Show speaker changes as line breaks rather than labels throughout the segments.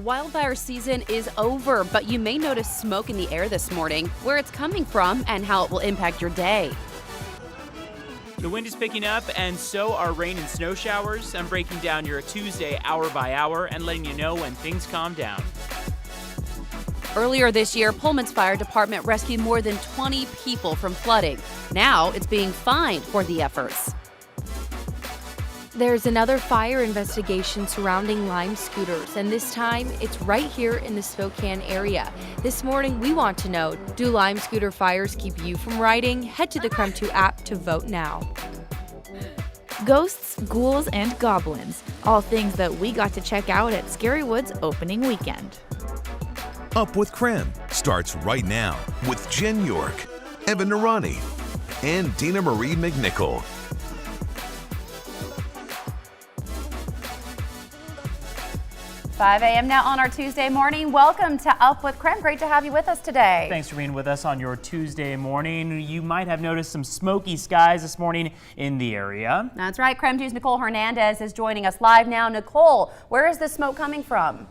wildfire season is over, but you may notice smoke in the air this morning. Where it's coming from and how it will impact your day.
The wind is picking up, and so are rain and snow showers. I'm breaking down your Tuesday hour by hour and letting you know when things calm down.
Earlier this year, Pullman's fire department rescued more than 20 people from flooding. Now it's being fined for the efforts.
There's another fire investigation surrounding Lime scooters, and this time it's right here in the Spokane area. This morning we want to know, do Lime scooter fires keep you from riding? Head to the KREM 2 app to vote now.
Ghosts, ghouls, and goblins. All things that we got to check out at Scary Woods opening weekend.
Up with KREM starts right now with Jen York, Evan Narani, and Dina Marie McNichol.
5 a.m. now on our Tuesday morning. Welcome to Up with KREM. Great to have you with us today.
Thanks for being with us on your Tuesday morning. You might have noticed some smoky skies this morning in the area.
That's right. KREM 2's Nicole Hernandez is joining us live now. Nicole, where is the smoke coming from?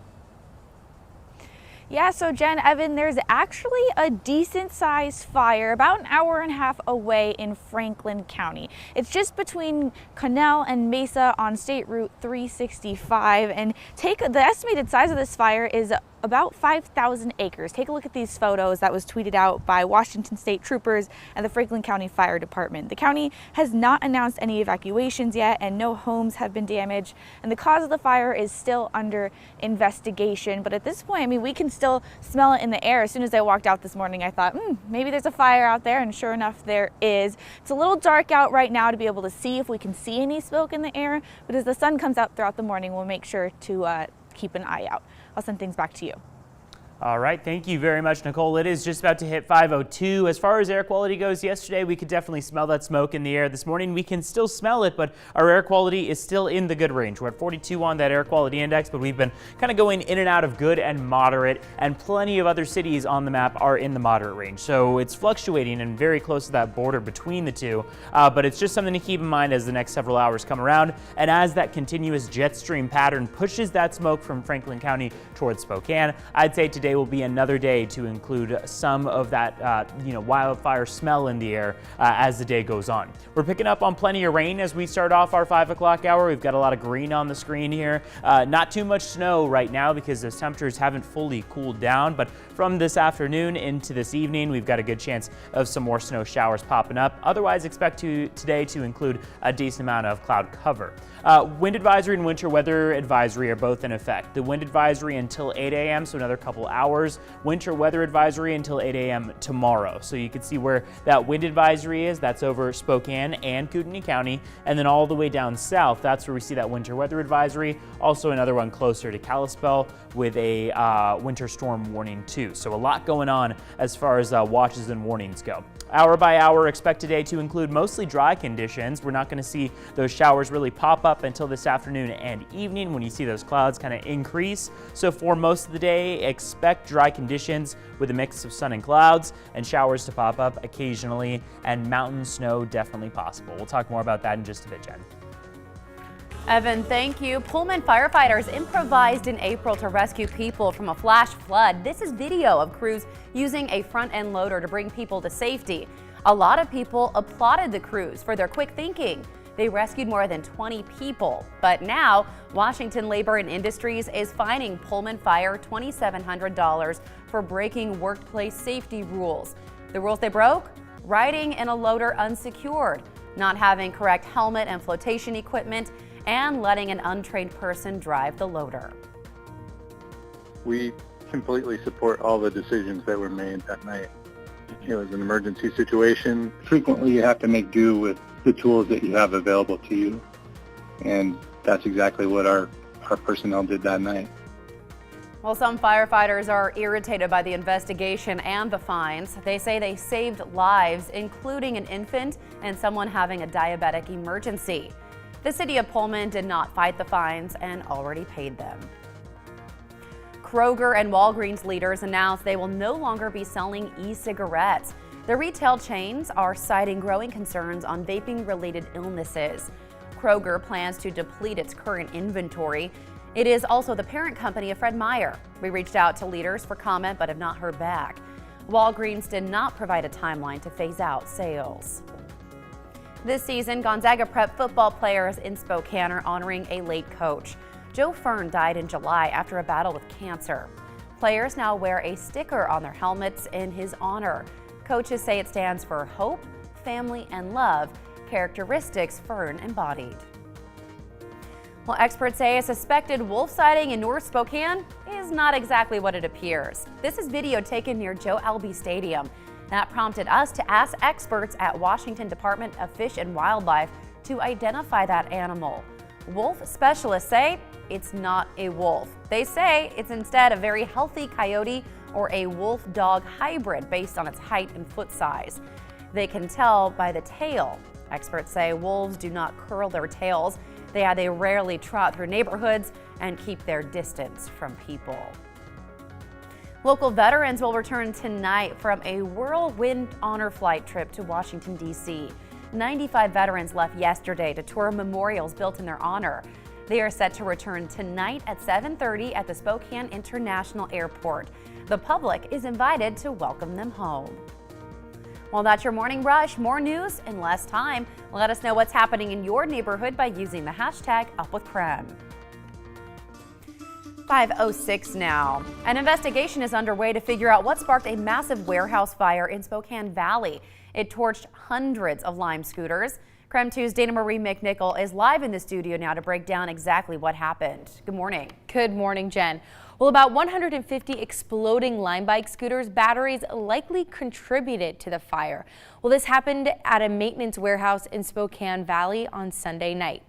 Yeah, so Jen, Evan, there's actually a decent sized fire about an hour and a half away in Franklin County. It's just between Connell and Mesa on State Route 365, and the estimated size of this fire is about 5,000 acres. Take a look at these photos that was tweeted out by Washington State Troopers and the Franklin County Fire Department. The county has not announced any evacuations yet, and no homes have been damaged, and the cause of the fire is still under investigation. But at this point, I mean, we can still smell it in the air. As soon as I walked out this morning, I thought, maybe there's a fire out there, and sure enough, there is. It's a little dark out right now to be able to see if we can see any smoke in the air, but as the sun comes out throughout the morning, we'll make sure to keep an eye out. I'll send things back to you.
All right, thank you very much, Nicole. It is just about to hit 5:02. As far as air quality goes, yesterday we could definitely smell that smoke in the air. This morning we can still smell it, but our air quality is still in the good range. We're at 42 on that air quality index, but we've been kind of going in and out of good and moderate, and plenty of other cities on the map are in the moderate range. So it's fluctuating and very close to that border between the two, but it's just something to keep in mind as the next several hours come around, and as that continuous jet stream pattern pushes that smoke from Franklin County towards Spokane. I'd say today will be another day to include some of that wildfire smell in the air as the day goes on. We're picking up on plenty of rain as we start off our 5 o'clock hour. We've got a lot of green on the screen here. Not too much snow right now because those temperatures haven't fully cooled down, but from this afternoon into this evening, we've got a good chance of some more snow showers popping up. Otherwise, expect today to include a decent amount of cloud cover. Wind advisory and winter weather advisory are both in effect. The wind advisory until 8 a.m., so another couple hours. Winter weather advisory until 8 a.m. tomorrow. So you can see where that wind advisory is. That's over Spokane and Kootenai County. And then all the way down south, that's where we see that winter weather advisory. Also another one closer to Kalispell with a winter storm warning too. So a lot going on as far as watches and warnings go. Hour by hour, expect today to include mostly dry conditions. We're not going to see those showers really pop up until this afternoon and evening when you see those clouds kind of increase. So for most of the day, expect dry conditions with a mix of sun and clouds, and showers to pop up occasionally, and mountain snow definitely possible. We'll talk more about that in just a bit, Jen.
Evan, thank you. Pullman firefighters improvised in April to rescue people from a flash flood. This is video of crews using a front-end loader to bring people to safety. A lot of people applauded the crews for their quick thinking. They rescued more than 20 people. But now, Washington Labor and Industries is fining Pullman Fire $2,700 for breaking workplace safety rules. The rules they broke? Riding in a loader unsecured, not having correct helmet and flotation equipment, and letting an untrained person drive the loader.
We completely support all the decisions that were made that night. It was an emergency situation. Frequently you have to make do with the tools that you have available to you, and that's exactly what our personnel did that night.
Well, some firefighters are irritated by the investigation and the fines. They say they saved lives, including an infant and someone having a diabetic emergency. The city of Pullman did not fight the fines and already paid them. Kroger and Walgreens leaders announced they will no longer be selling e-cigarettes. The retail chains are citing growing concerns on vaping-related illnesses. Kroger plans to deplete its current inventory. It is also the parent company of Fred Meyer. We reached out to leaders for comment but have not heard back. Walgreens did not provide a timeline to phase out sales. This season, Gonzaga Prep football players in Spokane are honoring a late coach. Joe Fern died in July after a battle with cancer. Players now wear a sticker on their helmets in his honor. Coaches say it stands for hope, family, and love, characteristics Fern embodied. Well, experts say a suspected wolf sighting in North Spokane is not exactly what it appears. This is video taken near Joe Albee Stadium. That prompted us to ask experts at Washington Department of Fish and Wildlife to identify that animal. Wolf specialists say it's not a wolf. They say it's instead a very healthy coyote or a wolf-dog hybrid based on its height and foot size. They can tell by the tail. Experts say wolves do not curl their tails. They rarely trot through neighborhoods and keep their distance from people. Local veterans will return tonight from a whirlwind honor flight trip to Washington, D.C. 95 veterans left yesterday to tour memorials built in their honor. They are set to return tonight at 7:30 at the Spokane International Airport. The public is invited to welcome them home. Well, that's your morning rush. More news in less time. Let us know what's happening in your neighborhood by using the hashtag #UpWithKREM. 5:06 now. An investigation is underway to figure out what sparked a massive warehouse fire in Spokane Valley. It torched hundreds of Lime scooters. KREM 2's Dana Marie McNichol is live in the studio now to break down exactly what happened. Good morning.
Good morning, Jen. Well, about 150 exploding Lime bike scooters batteries likely contributed to the fire. Well, this happened at a maintenance warehouse in Spokane Valley on Sunday night.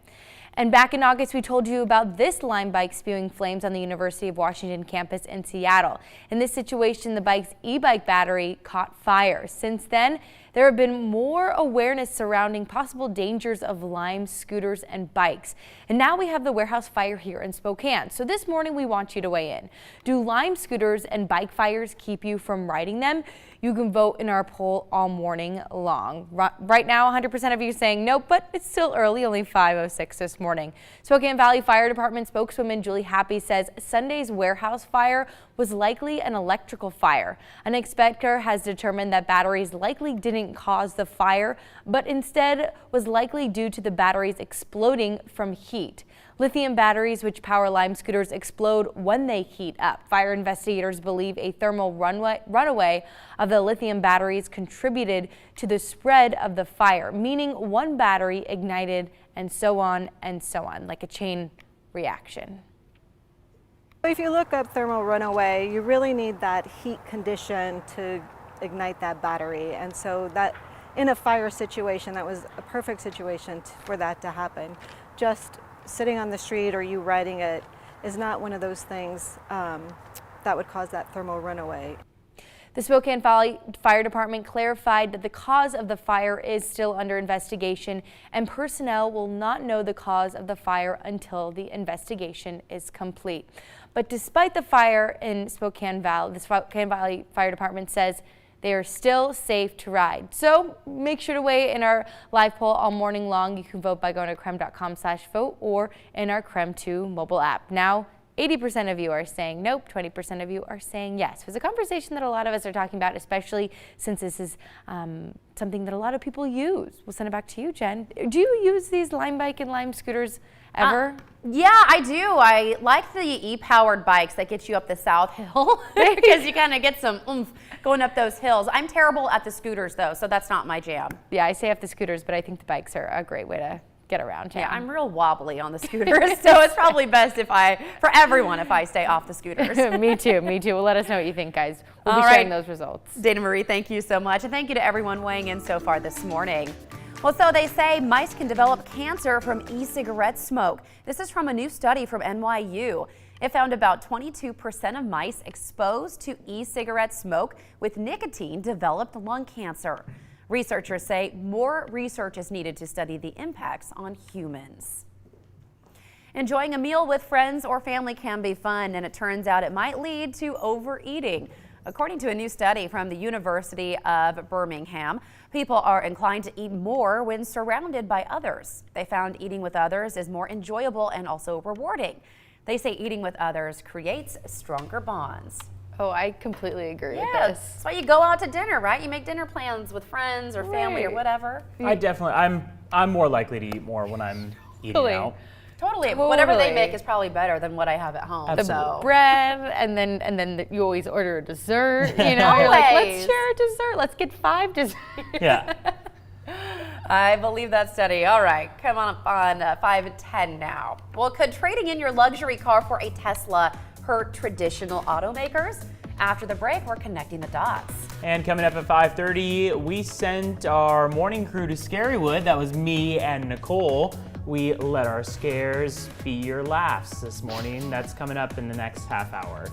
And back in August, we told you about this Lime bike spewing flames on the University of Washington campus in Seattle. In this situation, the bike's e-bike battery caught fire. Since then, there have been more awareness surrounding possible dangers of Lime scooters and bikes. And now we have the warehouse fire here in Spokane. So this morning, we want you to weigh in. Do Lime scooters and bike fires keep you from riding them? You can vote in our poll all morning long. Right now, 100% of you saying nope, but it's still early, only 5:06 this morning. Spokane Valley Fire Department spokeswoman Julie Happy says Sunday's warehouse fire was likely an electrical fire. An inspector has determined that batteries likely didn't cause the fire, but instead was likely due to the batteries exploding from heat. Lithium batteries, which power Lime scooters, explode when they heat up. Fire investigators believe a thermal runaway of the lithium batteries contributed to the spread of the fire, meaning one battery ignited and so on, like a chain reaction.
If you look up thermal runaway, you really need that heat condition to ignite that battery. And so that in a fire situation, that was a perfect situation for that to happen. Just sitting on the street or you riding it is not one of those things that would cause that thermal runaway.
The Spokane Valley Fire Department clarified that the cause of the fire is still under investigation and personnel will not know the cause of the fire until the investigation is complete. But despite the fire in Spokane Valley, the Spokane Valley Fire Department says they are still safe to ride. So make sure to weigh in our live poll all morning long. You can vote by going to krem.com/vote or in our KREM 2 mobile app. Now, 80% of you are saying nope, 20% of you are saying yes. It was a conversation that a lot of us are talking about, especially since this is something that a lot of people use. We'll send it back to you, Jen. Do you use these Lime bike and Lime scooters ever?
Yeah, I do. I like the e-powered bikes that get you up the South Hill because you kind of get some oomph going up those hills. I'm terrible at the scooters though, so that's not my jam.
Yeah, I say off the scooters, but I think the bikes are a great way to get around town.
Yeah, I'm real wobbly on the scooters, so it's probably best for everyone if I stay off the scooters.
Me too. Well, let us know what you think, guys. We'll be sharing those results.
Dana Marie, thank you so much. And thank you to everyone weighing in so far this morning. Well, so they say mice can develop cancer from e-cigarette smoke. This is from a new study from NYU. It found about 22% of mice exposed to e-cigarette smoke with nicotine developed lung cancer. Researchers say more research is needed to study the impacts on humans. Enjoying a meal with friends or family can be fun, and it turns out it might lead to overeating. According to a new study from the University of Birmingham, people are inclined to eat more when surrounded by others. They found eating with others is more enjoyable and also rewarding. They say eating with others creates stronger bonds.
Oh, I completely agree with
Yeah,
this.
that's why you go out to dinner, right? You make dinner plans with friends or family or
Right.
whatever.
I'm more likely to eat more when I'm eating
Totally.
out.
Totally. Whatever they
Totally.
make is probably better than what I have at home.
Absolutely.
So.
Bread, and then you always order a dessert. You know, you're like, let's
Always.
share a dessert. Let's get 5 desserts.
Yeah.
I believe that study. All right, come on up on 5 and 10 now. Well, could trading in your luxury car for a Tesla hurt traditional automakers? After the break, we're connecting the dots.
And coming up at 5:30, we sent our morning crew to Scarywood. That was me and Nicole. We let our scares be your laughs this morning. That's coming up in the next half hour.